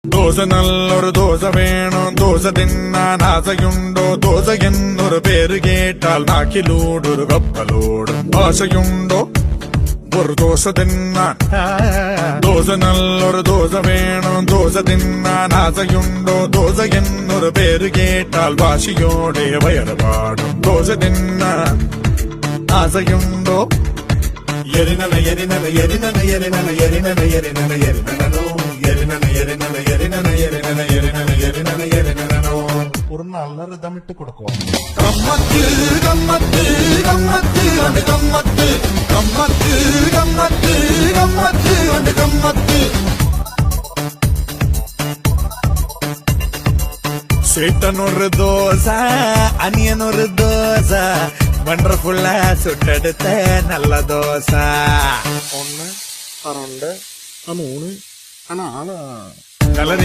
ദോശ നല്ലൊരു ദോശ വേണം ദോശ തിന്നാൻ ആശയുണ്ടോ ദോശ എന്നൊരു പേര് കേട്ടാൽ നാക്കിലൂടൊരു കപ്പലോടും ആശയുണ്ടോ ഒരു ദോശ തിന്നാൻ ദോശ നല്ലൊരു ദോശ വേണം ദോശ തിന്നാൻ ആശയുണ്ടോ ദോശ എന്നൊരു പേര് കേട്ടാൽ വാശിയോടെ വയറ് പാടും ദോശ തിന്നാൻ ആശയുണ്ടോ എരിനന എരിനന എരിനന എരിനന എരിനന എരിനന എരിനനോ എരിനന എരിനന എരിനന എരിനന എരിനന എരിനന എരിനനോ ஒரு நல்ல ரிதமிட்டு கொடுக்கும். கம்மத்து கம்மத்து கம்மத்து அந்த கம்மத்து கம்மத்து கம்மத்து கம்மத்து அந்த கம்மத்து சேட்டன் ஒரு தோசை அனியன் ஒரு தோசை வண்டர்ஃபுல்லா சுட்டெடுத்த நல்ல தோசை 1 2 3 4 கலரி